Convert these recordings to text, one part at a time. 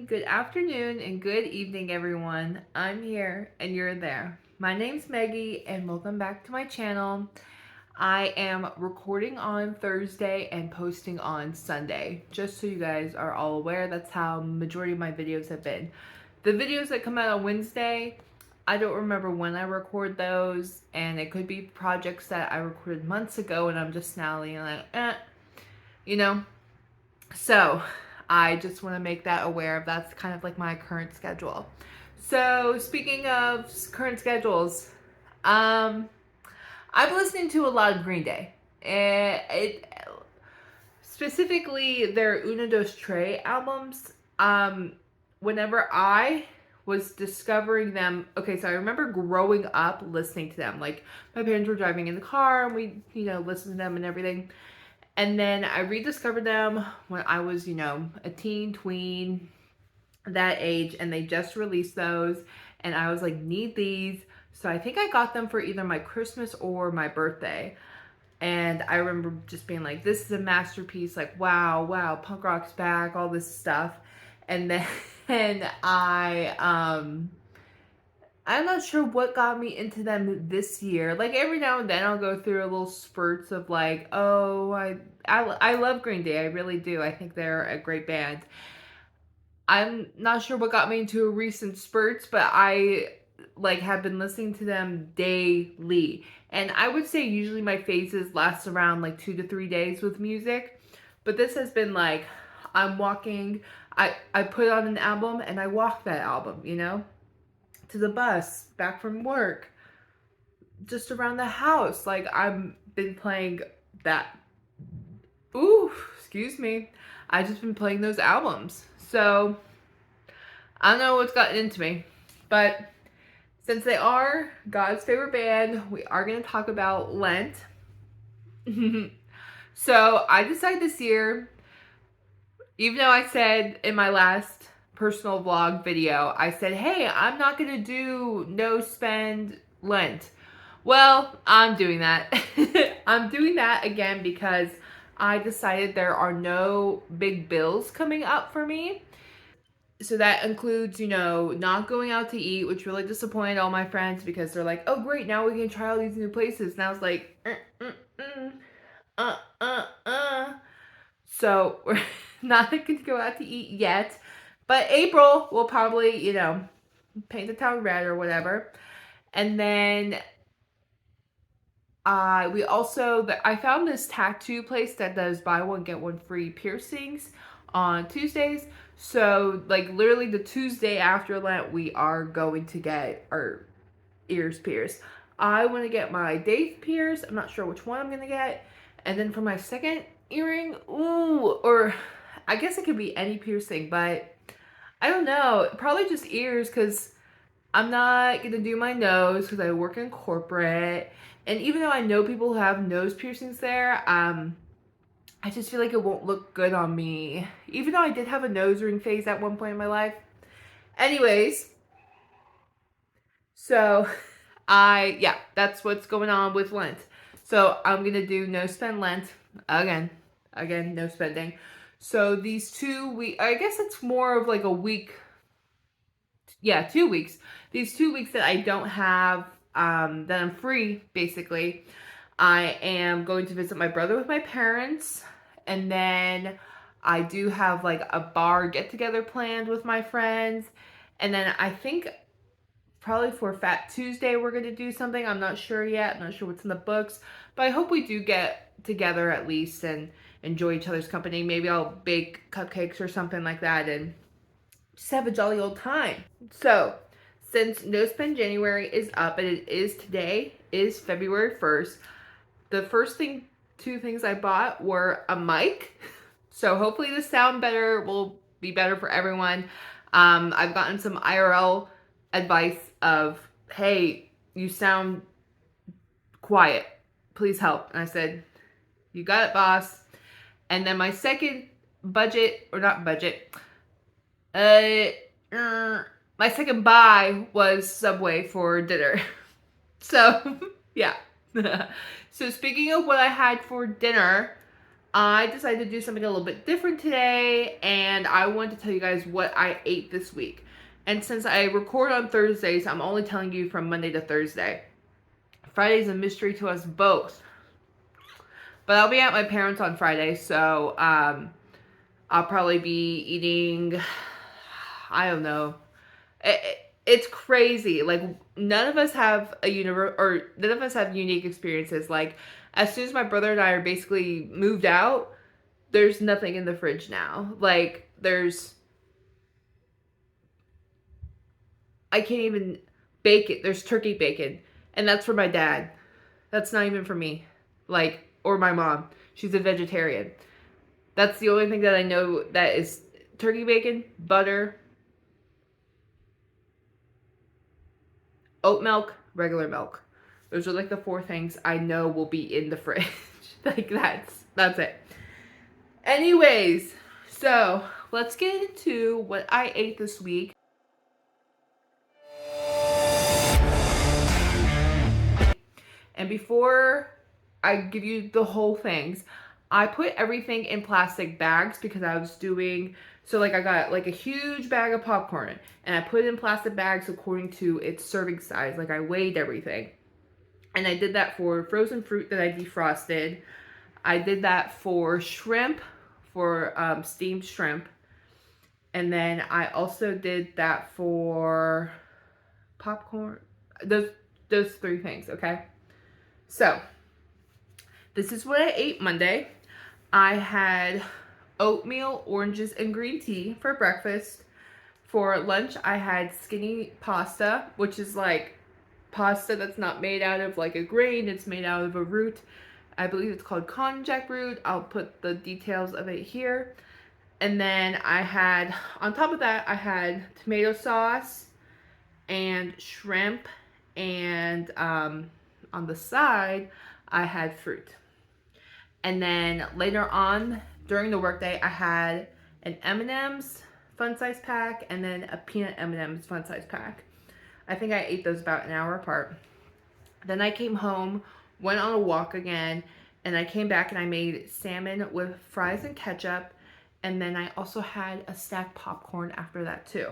good afternoon, and good evening, everyone. I'm here and you're there. My name's Maggie, and welcome back to my channel. I am recording on Thursday and posting on Sunday, just so you guys are all aware. That's how majority of my videos have been. The videos that come out on Wednesday, I don't remember when I record those, and it could be projects that I recorded months ago and I'm just now like, you know. So I just want to make that aware of that's kind of like my current schedule. So speaking of current schedules, I've been listening to a lot of Green Day. Specifically their Una Dos Tres albums. Whenever I was discovering them, okay, so I remember growing up listening to them. Like my parents were driving in the car and we, listened to them and everything. And then I rediscovered them when I was, a teen, tween, that age, and they just released those. And I was like, need these. So I think I got them for either my Christmas or my birthday. And I remember just being like, this is a masterpiece. Like, wow, punk rock's back, all this stuff. And then I'm not sure what got me into them this year. Like every now and then I'll go through a little spurts of like, oh, I love Green Day. I really do. I think they're a great band. I'm not sure what got me into a recent spurts, but I have been listening to them daily. And I would say usually my phases last around like 2 to 3 days with music. But this has been like, I'm walking, I put on an album and I walk that album, to the bus, back from work, just around the house. Like I've been playing that. Ooh, excuse me. I've just been playing those albums. So I don't know what's gotten into me, but since they are God's favorite band, we are going to talk about Lent. So I decided this year, even though I said in my last personal vlog video, I said, hey, I'm not going to do no spend Lent. Well, I'm doing that. I'm doing that again because I decided there are no big bills coming up for me. So that includes, not going out to eat, which really disappointed all my friends because they're like, oh, great, now we can try all these new places. And I was like, So we're not going to go out to eat yet. But April, we'll probably, paint the town red or whatever. And then I found this tattoo place that does buy one, get one free piercings on Tuesdays. So, like, literally the Tuesday after Lent, we are going to get our ears pierced. I want to get my daith pierced. I'm not sure which one I'm going to get. And then for my second earring, or I guess it could be any piercing, but I don't know. Probably just ears because I'm not going to do my nose because I work in corporate. And even though I know people who have nose piercings there, I just feel like it won't look good on me. Even though I did have a nose ring phase at one point in my life. Anyways, so that's what's going on with Lent. So I'm going to do no spend Lent again, no spending. So these 2 weeks, I guess it's more of like a week. Yeah, 2 weeks. These 2 weeks that I don't have, that I'm free, basically, I am going to visit my brother with my parents. And then I do have like a bar get together planned with my friends. And then I think probably for Fat Tuesday, we're going to do something. I'm not sure yet. I'm not sure what's in the books. But I hope we do get together at least and enjoy each other's company. Maybe I'll bake cupcakes or something like that and just have a jolly old time. So, since No Spend January is up, and it is today, is February 1st, the first 2 things I bought were a mic. So hopefully the sound will be better for everyone. I've gotten some IRL advice of, hey, you sound quiet. Please help. And I said, you got it, boss. And then my second my second buy was Subway for dinner. So, yeah. So speaking of what I had for dinner, I decided to do something a little bit different today, and I wanted to tell you guys what I ate this week. And since I record on Thursdays, I'm only telling you from Monday to Thursday. Friday's a mystery to us both. But I'll be at my parents' on Friday, so I'll probably be eating, I don't know. It's crazy. Like, none of us have none of us have unique experiences. Like, as soon as my brother and I are basically moved out, there's nothing in the fridge now. Like, I can't even bake it. There's turkey bacon, and that's for my dad. That's not even for me. Like, or my mom. She's a vegetarian. That's the only thing that I know that is turkey bacon, butter, oat milk, regular milk. Those are like the 4 things I know will be in the fridge. Like, that's it. Anyways, so let's get into what I ate this week. And before I give you the whole things, I put everything in plastic bags because I was doing, so like I got like a huge bag of popcorn and I put it in plastic bags according to its serving size. Like, I weighed everything. And I did that for frozen fruit that I defrosted. I did that for shrimp, for steamed shrimp. And then I also did that for popcorn. Those 3 things, okay? So, this is what I ate Monday. I had oatmeal, oranges, and green tea for breakfast. For lunch, I had skinny pasta, which is like pasta that's not made out of like a grain. It's made out of a root. I believe it's called konjac root. I'll put the details of it here. And then I had, on top of that, I had tomato sauce and shrimp. And on the side, I had fruit. And then later on, during the workday, I had an M&M's fun size pack and then a peanut M&M's fun size pack. I think I ate those about an hour apart. Then I came home, went on a walk again, and I came back and I made salmon with fries and ketchup. And then I also had a snack popcorn after that too.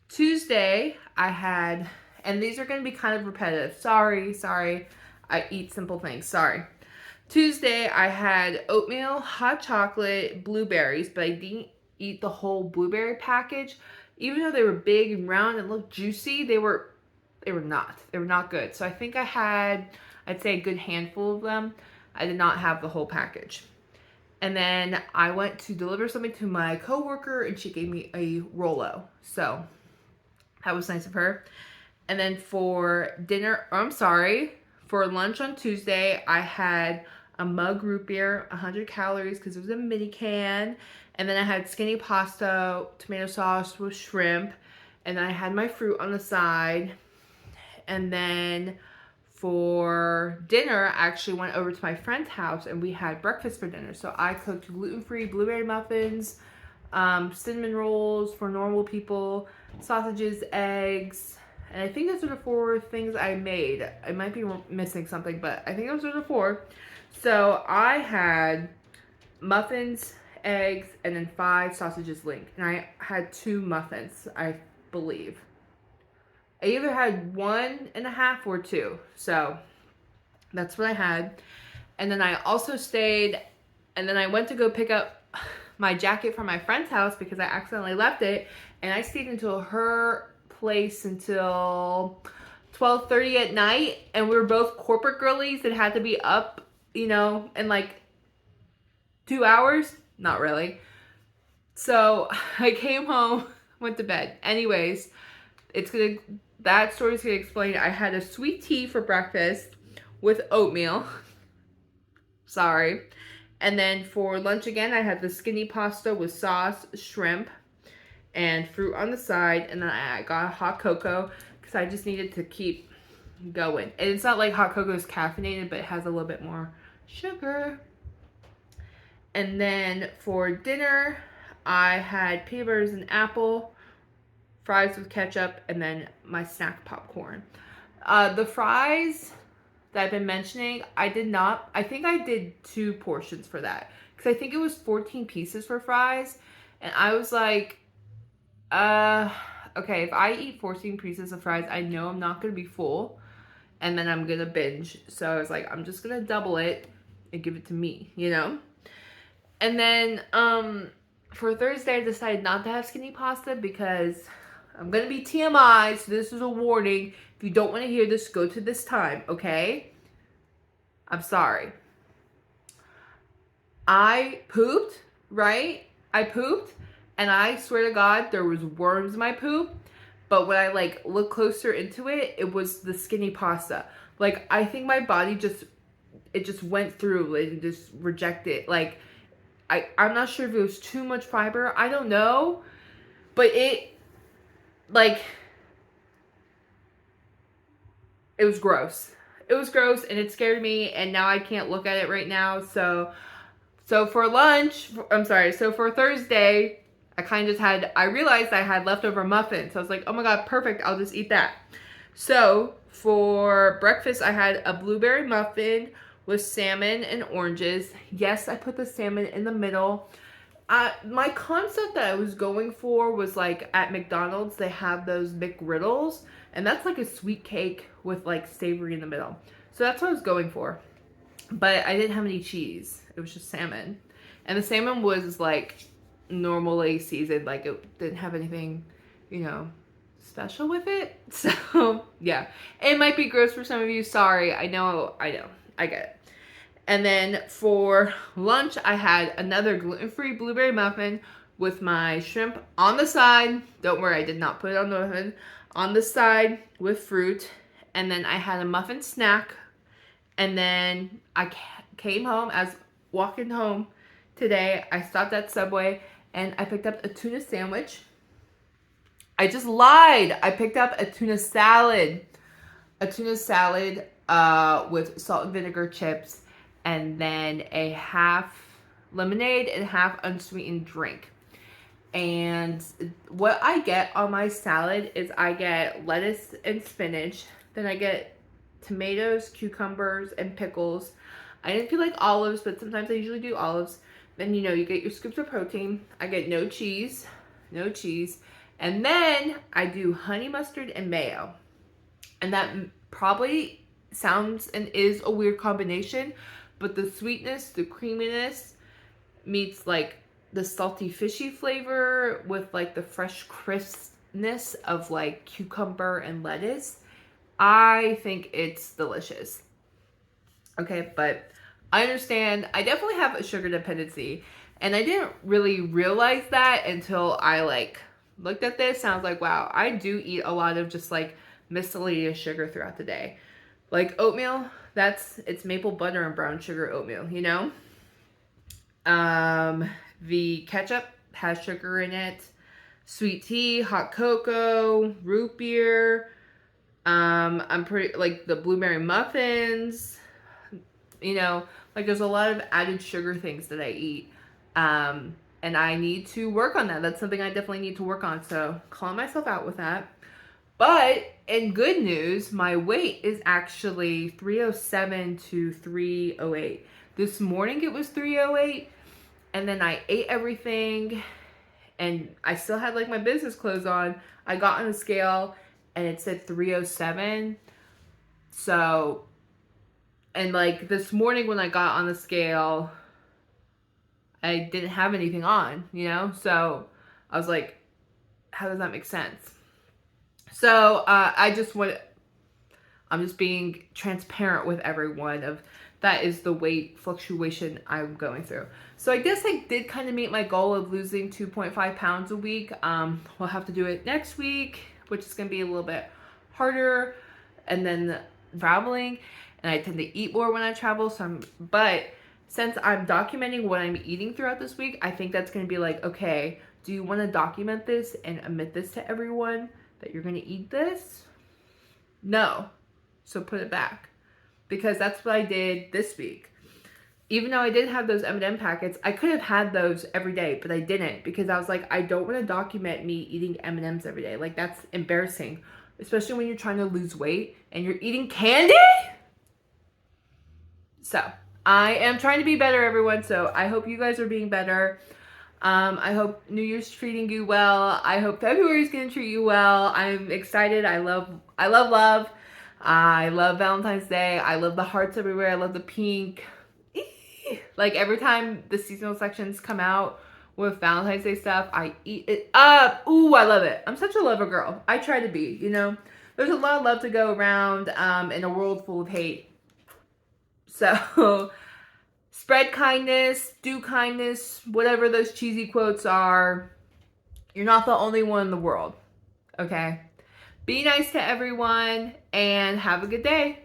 Tuesday, I had, and these are going to be kind of repetitive. Sorry. I eat simple things. Sorry. Tuesday, I had oatmeal, hot chocolate, blueberries, but I didn't eat the whole blueberry package. Even though they were big and round and looked juicy, they were not good. So I think I had, I'd say, a good handful of them. I did not have the whole package. And then I went to deliver something to my coworker and she gave me a Rolo. So that was nice of her. And then for lunch on Tuesday, I had a mug root beer, 100 calories because it was a mini can. And then I had skinny pasta, tomato sauce with shrimp. And then I had my fruit on the side. And then for dinner, I actually went over to my friend's house and we had breakfast for dinner. So I cooked gluten-free blueberry muffins, cinnamon rolls for normal people, sausages, eggs, and I think those are the 4 things I made. I might be missing something, but I think those are the 4. So I had muffins, eggs, and then 5 sausages linked. And I had 2 muffins, I believe. I either had 1.5 or 2. So that's what I had. And then I also stayed, and then I went to go pick up my jacket from my friend's house because I accidentally left it. And I stayed until her place until 12:30 at night. And we were both corporate girlies that had to be up, in like 2 hours. Not really. So I came home, went to bed. Anyways, that story's gonna explain. I had a sweet tea for breakfast with oatmeal. Sorry. And then for lunch again, I had the skinny pasta with sauce, shrimp, and fruit on the side. And then I got hot cocoa because I just needed to keep going. And it's not like hot cocoa is caffeinated, but it has a little bit more sugar. And then for dinner, I had peanut butter and apple, fries with ketchup, and then my snack popcorn. The fries that I've been mentioning, I did not, I think I did 2 portions for that. Because I think it was 14 pieces for fries. And I was like, okay, if I eat 14 pieces of fries, I know I'm not going to be full. And then I'm going to binge. So I was like, I'm just going to double it and give it to me, you know? And then, for Thursday, I decided not to have skinny pasta because I'm going to be TMI, so this is a warning. If you don't want to hear this, go to this time, okay? I'm sorry. I pooped, right? I pooped, and I swear to God, there was worms in my poop. But when I, like, look closer into it, it was the skinny pasta. Like, I think my body just went through and just rejected. Like, I'm not sure if it was too much fiber. I don't know. But it was gross. It was gross, and it scared me, and now I can't look at it right now. So for lunch, so for Thursday, I realized I had leftover muffins. So I was like, oh my God, perfect. I'll just eat that. So for breakfast, I had a blueberry muffin with salmon and oranges. Yes, I put the salmon in the middle. My concept that I was going for was like at McDonald's, they have those McGriddles, and that's like a sweet cake with like savory in the middle. So that's what I was going for. But I didn't have any cheese. It was just salmon. And the salmon was like normally seasoned. Like it didn't have anything, you know, special with it. So yeah, it might be gross for some of you. Sorry. I know. I get it. And then for lunch, I had another gluten-free blueberry muffin with my shrimp on the side. Don't worry, I did not put it on the muffin. On the side with fruit. And then I had a muffin snack. And then I came home, walking home today, I stopped at Subway and I picked up a tuna sandwich. I just lied. I picked up a tuna salad. A tuna salad with salt and vinegar chips, and then a half lemonade and half unsweetened drink. And what I get on my salad is I get lettuce and spinach. Then I get tomatoes, cucumbers, and pickles. I didn't feel like olives, but sometimes I usually do olives. Then, you know, you get your scoops of protein. I get no cheese. And then I do honey mustard and mayo. And that probably sounds and is a weird combination, but the sweetness, the creaminess meets like the salty fishy flavor with like the fresh crispness of like cucumber and lettuce. I think it's delicious. Okay, but I understand. I definitely have a sugar dependency, and I didn't really realize that until I like looked at this and I was like, wow, I do eat a lot of just like miscellaneous sugar throughout the day. Like oatmeal, it's maple butter and brown sugar oatmeal, you know? The ketchup has sugar in it. Sweet tea, hot cocoa, root beer. I'm pretty, like the blueberry muffins, you know, like there's a lot of added sugar things that I eat. And I need to work on that. That's something I definitely need to work on. So calling myself out with that. But in good news, my weight is actually 307 to 308. This morning it was 308, and then I ate everything, and I still had like my business clothes on. I got on the scale, and it said 307. So, and like this morning when I got on the scale, I didn't have anything on, you know? So I was like, how does that make sense? So I'm just being transparent with everyone of that is the weight fluctuation I'm going through. So I guess I did kind of meet my goal of losing 2.5 pounds a week. We'll have to do it next week, which is going to be a little bit harder. And then traveling, and I tend to eat more when I travel. But since I'm documenting what I'm eating throughout this week, I think that's going to be like, okay, do you want to document this and admit this to everyone that you're going to eat this? No. So put it back. Because that's what I did this week. Even though I did have those M&M packets, I could have had those every day, but I didn't because I was like, I don't want to document me eating M&Ms every day. Like, that's embarrassing, especially when you're trying to lose weight and you're eating candy? So I am trying to be better, everyone. So I hope you guys are being better. I hope New Year's treating you well. I hope February's gonna treat you well. I'm excited. I love love. I love Valentine's Day. I love the hearts everywhere. I love the pink. Like every time the seasonal sections come out with Valentine's Day stuff, I eat it up. Ooh, I love it. I'm such a lover girl. I try to be, you know. There's a lot of love to go around in a world full of hate. So spread kindness, do kindness, whatever those cheesy quotes are. You're not the only one in the world, okay? Be nice to everyone and have a good day.